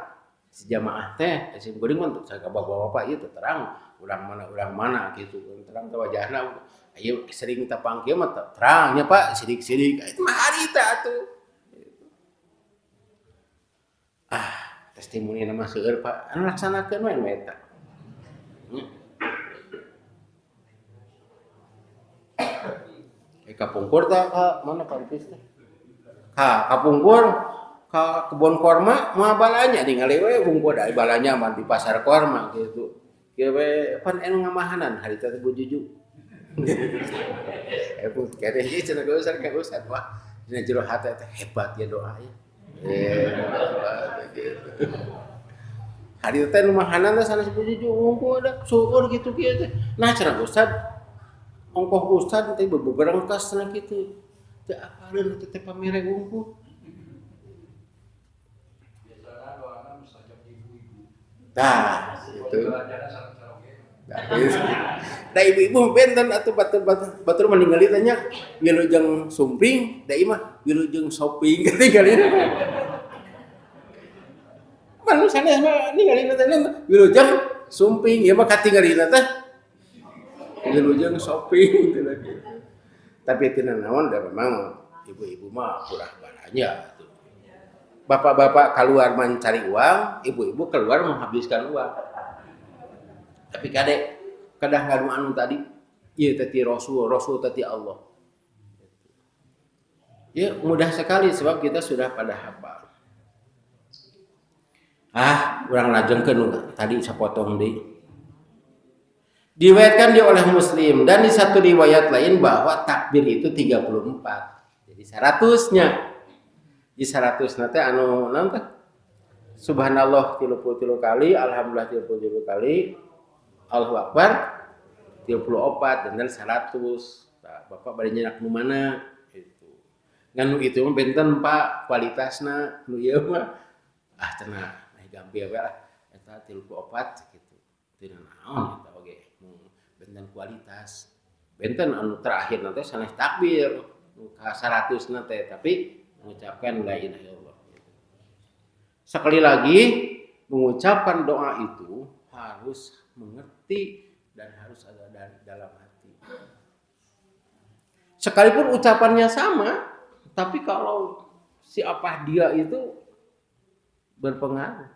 si jamaah teh kasim kuring mah saga bapak-bapak ieu teh terang urang mana gitu. Terang teh wajahna aya sering teh pangkieu mah terangnya Pak sidik-sidik. Itu mah harita atuh. Testimoni nama seueur Pak. Anu laksanakeun we eta. kapungkur tak mana pantis teh kapungkur ka kebun korma mah balanya ningali we bungkul da balanya mah di pasar korma gitu kieu we pan anu ngamahanan hari teh bujuju pun kade ieu cenah usah ka usah wah dina jero hate teh hebat ya doa ya hari teh nu mahanan teh sanes bujuju bungkul da syukur gitu kieu teh nah cenah ustad ongkoh ustad teh beberangkas cenah kitu teu apaleun teh pamere bungkul. Nah, itu. Da ibu-ibu benten atuh batur meninggali tanya wilujeng sumping, da imah wilujeng shopping ketinggalina. Man sanes mah ninggalina teh wilujeng sumping, ieu mah katinggalina teh wilujeng shopping teh. Tapi teu naon da memang ibu-ibu mah kurang balanya. Bapak-bapak keluar mencari uang, ibu-ibu keluar menghabiskan uang. Tapi kadang anu tadi, ieu teh ti Rasul teh ti Allah. Ya mudah sekali sebab kita sudah pada hafal. Urang lajengkeun tadi sapotong deui. Diriwayatkan dia oleh Muslim dan di satu riwayat lain bahwa takbir itu 34. Jadi 100-nya. Di 100 nanti anu naon teh subhanallah 33 kali alhamdulillah 33 kali Allahu akbar 34 dan 100 nah, Bapak bari nyenak nu mana itu nganu itu mah benten Pak kualitasna nu ieu mah cenah gampil we lah eta 34 kitu teu naon eta oge benten kualitas benten anu terakhir nanti sanes takbir nu ka 100 nanti tapi mengucapkan la ilaha illallah. Sekali lagi mengucapkan doa itu harus mengerti dan harus ada dari dalam hati. Sekalipun ucapannya sama, tapi kalau siapa dia itu berpengaruh.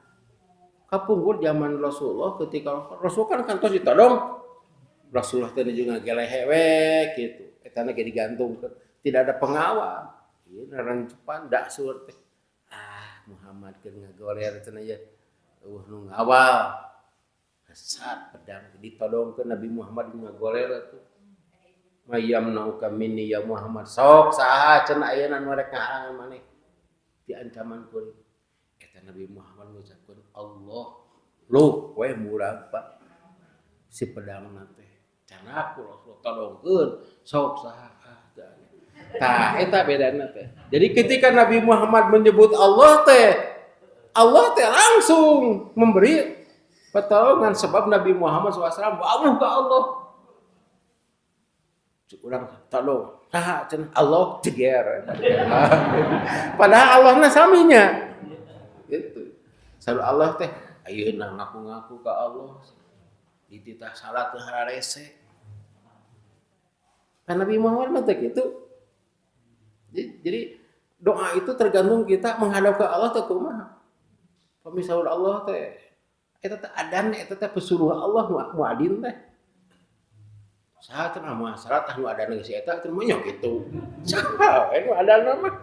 Kapungkur zaman Rasulullah ketika Rasul kan kantos ditodong, Rasulullah teh juga gelehe we gitu. Eta ge digantungkeun, tidak ada pengawal. Ieu narancepan da sur teh. Muhammad keur ngagoler cenah ya. Nu ngawal. Sat pedang ditodongkeun Nabi Muhammad ngagoler atuh. Mayam nauka minni ya Muhammad. Sok saha cenah ayeuna nu rek ngahalangan maneh. Di ancaman kuring. Eta Nabi Muhammad ngucapkeun Allah. Lu we murah Pak. Si pedang teh. Cenah aku Rasul todongkeun sok saha Tah, eta bedana teh. Jadi ketika Nabi Muhammad menyebut Allah teh langsung memberi pertolongan sebab Nabi Muhammad SAW bauh ke Allah. Urang tolong, cenah Allah jeger. Padahal Allahna saminya. Gitu. Saru Allah teh ayeuna ngaku-ngaku ka Allah. Dititah salat teu hararese. Kan Nabi Muhammad mah teh kitu. Jadi doa itu tergantung kita menghadap ke Allah teh kumaha. Pamisaul Allah teh eta teh adan eta teh pesuruh Allah muadzin teh. Saha teh mah syarat anu adan geus eta teh mah nya kitu. Saha anu adan mah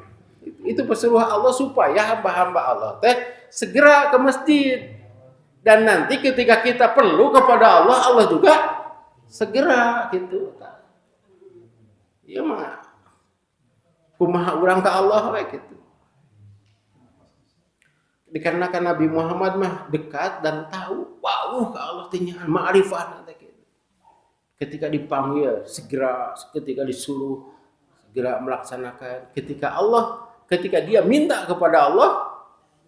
itu pesuruh Allah supaya hamba-hamba Allah teh segera ke masjid. Dan nanti ketika kita perlu kepada Allah, Allah juga segera gitu. Ieu mah kumaha urang ka Allah we gitu. Dikarenakan Nabi Muhammad mah dekat dan tahu wauh ka Allah teh nyahan ma'rifat teh gitu. Ketika dipanggil segera, ketika disuruh segera melaksanakan. Ketika dia minta kepada Allah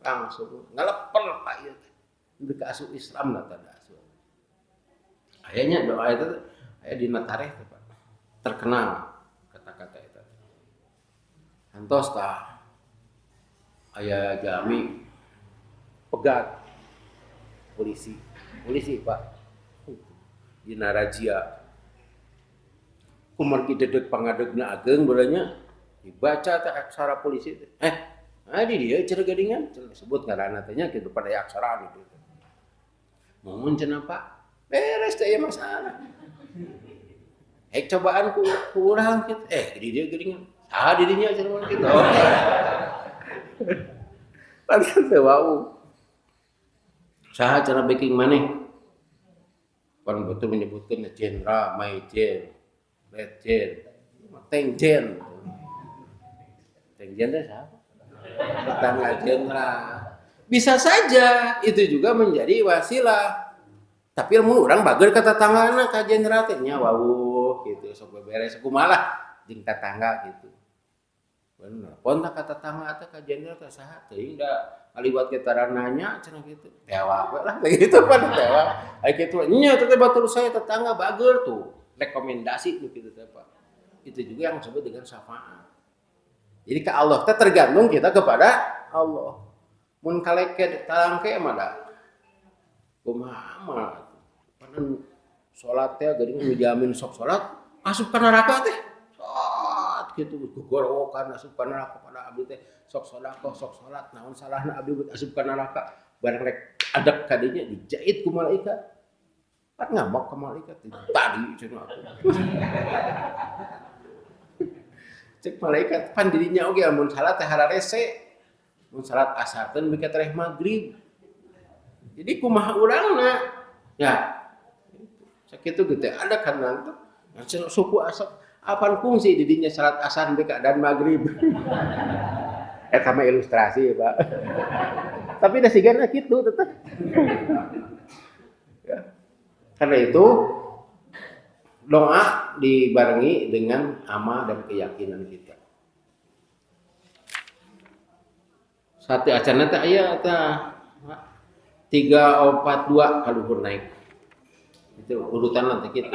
langsung ngalepel ka ieu teh. Deuk asuh Islam da tanda asuh. Ayanya doa itu aya dina tarikh teh Pak. Terkenal kata-kata itu. Antos tah aya jami pegat polisi Pak dina razia kumaha dedeg pangadegna ageung beulanya dibaca teh aksara polisi teh di dieu cenah gadingan disebut ngaranna teh nya kitu pada aksara gitu mun cenah Pak beres teh masalah cobaan ku urang kitu. Di dia geuning. Dirinya cenah kitu. Padahal teu wau. Saha cara backing maneh? Pan betul menyebutkan jenderal, majen, letjen, tengjen. Tengjen teh siapa? Tetangga jenderal. Bisa saja itu juga menjadi wasilah. Tapi mun urang bageun ka tetanggana ka jenderal teh nya wawuh gitu sok beberes kumaha jeung tetangga gitu. Bener, kontak ka tetangga teh ka jenderal teh saha teuing da kaliwat kita nanya cenah gitu. Tewa we lah begitu pan tewa. Ai kitu nya teh batur saya tetangga bageur tuh. Rekomendasi tuh gitu teh Pak. Itu juga yang disebut dengan syafaat. Jadi ke Allah teh tergantung kita kepada Allah. Mun kaleke talangke mah da kumaha mah. Panen salat teh geuning menjamin sok salat asup ka neraka teh. Gitu gogorokan asup ka neraka pada abdi teh sok sedekah sok salat naon salahna abdi asup ka neraka bareng rek adek kadinya dijait ku malaikat kan ngambek ka malaikat tadi cenah aku cek malaikat pan dirinya oge mun salat teh hararese mun salat asar teh bika tereh magrib jadi kumaha urangna ya sakitu gitu ada kan nanti suku asap apaan fungsi didinya salat asar beka dan maghrib eta mah ilustrasi Pak tapi da sigana kitu tetep ya. Karena itu doa dibarengi dengan amal dan keyakinan kita sate acarna teh aya tah 342 kaluhur naik itu urutan nanti kitu.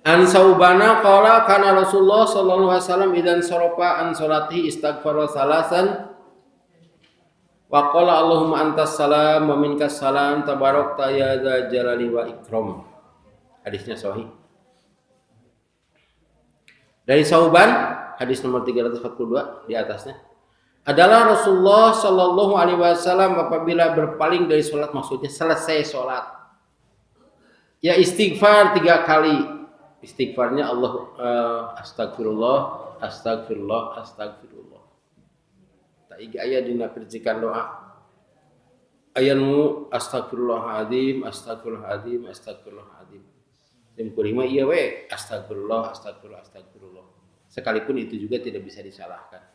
An Saubana qala kana Rasulullah sallallahu alaihi wasallam idan sarafa an salatihi istaghfara salasan wa qala Allahumma antas salam wa minkas salam tabarakta ya dzal jalali wa ikram. Hadisnya sahih. Dari Sauban hadis nomor 342 di atasnya adalah Rasulullah sallallahu alaihi wasallam apabila berpaling dari salat maksudnya selesai salat ya istighfar 3 kali. Istighfarnya Allah astagfirullah, astagfirullah, astagfirullah. Tak iga aya dina percikan doa. Ayanmu astagfirullahaladzim, astagfirullahaladzim, astagfirullahaladzim. Yang kelima iya we astagfirullah, astagfirullah, astagfirullah. Sekalipun itu juga tidak bisa disalahkan.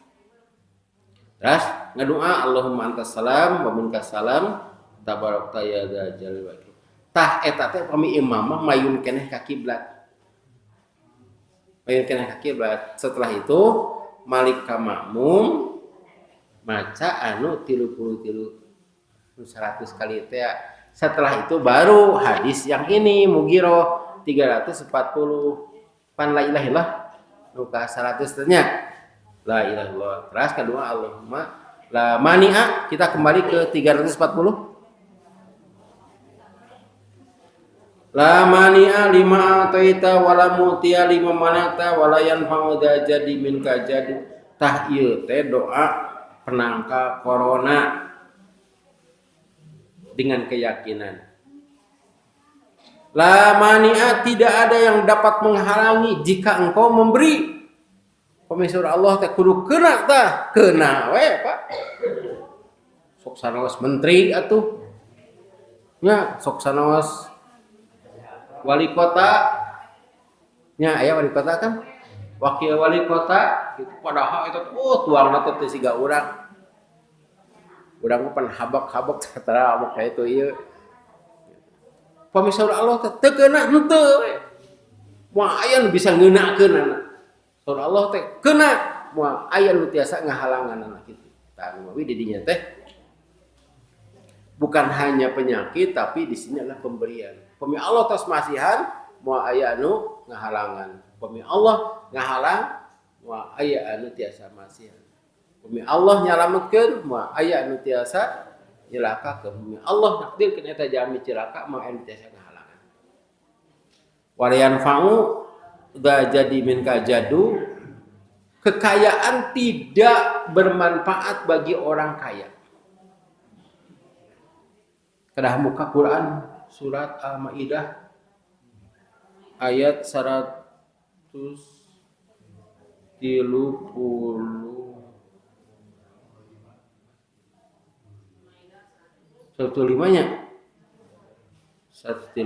Terus ngadoa Allahumma antas salam wa minkas salam tabarakta ya dzal jalali wal ikram. Tah eta teh pami imamah mayun keneh ka kiblat. Setelah itu malik ka makmum maca anu 33 100 kali teh. Setelah itu baru hadis yang ini Mughirah 340 pan la ilaha illallah nu ka 100 nya la ilaha illallah. Terus kedua Allahumma la mani'a kita kembali ke 340 la mani'a lima ataita wala mu'tiya lima manata wala yanfa'u jadi minka jadu. Tah ieu teh doa penangkal corona dengan keyakinan. La mani'a tidak ada yang dapat menghalangi jika engkau memberi. Pemisur Allah teh kudu kena tah, kena we Pak. Sok sanaos menteri atuh. Nya sok sanaos wali kota nya aya wali kota kan wakil wali kota gitu padahal itu tuangna teh siga urang pan habak-habak satara abak kayak itu ieu pamisur Allah teh teu keuna henteu we moal aya nu bisa ngeunakeun saur Allah teh keuna moal aya nu tiasa ngahalanganna kitu tah wi di dinya teh bukan hanya penyakit tapi di sini adalah pemberian. Pemi Allah tos masihan moal aya anu ngahalangan. Pemi Allah ngahalang moal aya anu tiasa masihan. Pemi Allah nyalametkeun moal aya anu tiasa nyelakakeun. Pemi Allah nakdirkeun eta jami cilaka moal anu tiasa ngahalangan. Walian fa'u da jadi min kajadu kekayaan tidak bermanfaat bagi orang kaya. Kedah muka Quran surat Al-Maidah ayat 135 nya 135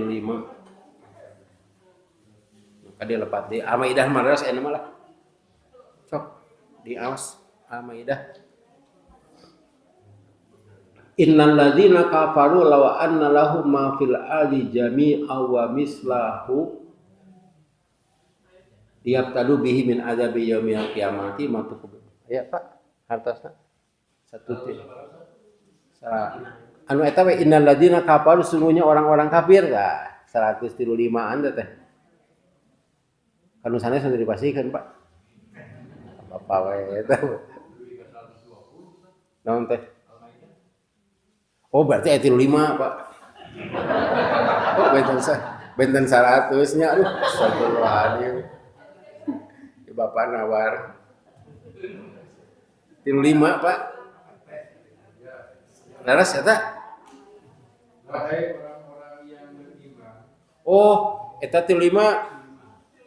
maka dia lepat di Al-Maidah maras enak malah cok di awas Al-Maidah. Innal ladzina kafaru law anna lahum ma fil ardi jami'an wa mislahu yaqtadu bihi min adzabi yaumil qiyamati matuqub. Ya Pak, hartosna. Satu anu eta we innal ladzina kafaru sungguhnya orang-orang kafir ka 135an teh. Kanu sanes sudah dipasihkeun Pak. Apa we eta. Naon teh? Oh berarti ayat 5 Pak. Oh benten 100 nya aduh astagfirullahaladzim. Bapak nawar 5 Pak. Laras eta? Wahai orang-orang yang beriman. Oh, eta 5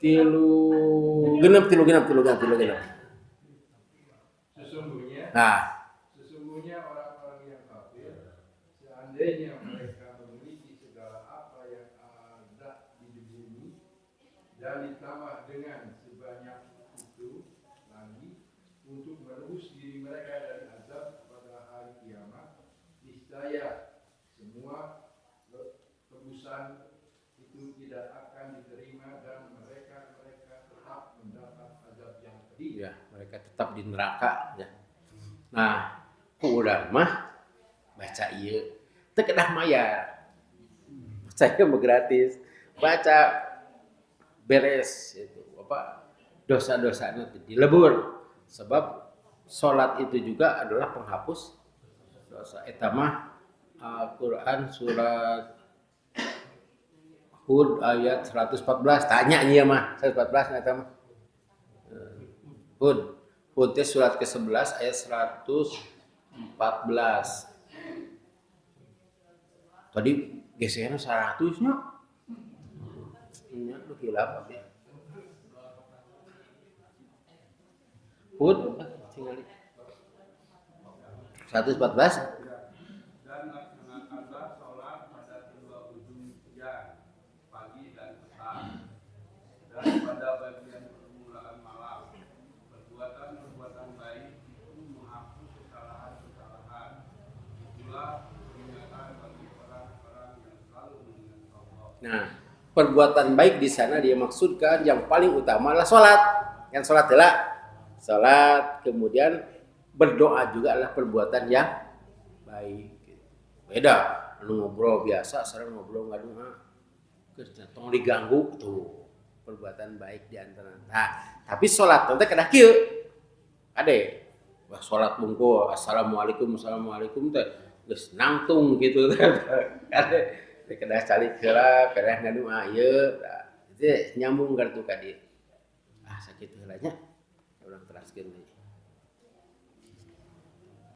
genep. Nah, Sesungguhnya orang-orang yang kafir, seandainya mereka memiliki segala apa yang ada di bumi dan ditambah dengan sebanyak itu lagi untuk menebus diri mereka dari azab pada hari kiamat, niscaya semua tebusan itu tidak akan diterima dan mereka tetap mendapat azab yang pedih. ya mereka tetap di neraka ya. Nah, urang mah baca ieu teu kedah mayar. Saya mah gratis. Baca beres itu apa dosa-dosanya dilebur. Sebab salat itu juga adalah penghapus dosa. Eta mah Al-Qur'an surat Hud ayat 114. Tanya ieu mah 114 eta mah. Hud teh surat ke-11 ayat 114. Tadi gesernya 100 nya. Nya lu hilap apa? Hud tinggali 114. Dan laksanakanlah sholat pada kedua ujung jam, pagi dan petang, dan pada bagian permulaan malam. Perbuatan baik itu menghapus kesalahan-kesalahan. Itulah peringatan bagi orang-orang yang selalu mengingat Allah. Nah, perbuatan baik di sana dia maksudkan yang paling utama adalah sholat. Yang sholat adalah sholat, kemudian berdoa juga adalah perbuatan yang baik. Beda, lu ngobrol biasa, sekarang ngobrol nggak doa, tong diganggu tuh perbuatan baik di antara. Nah, tapi sholat nanti kena kieu, ade, wah sholat bungku, assalamualaikum teh, geus nangtung gitu teh, ade, kena cali kira, kena ngadu ayeuna, itu nyambung kartu kadi, sakitu heula nya, urang teraskeun deui.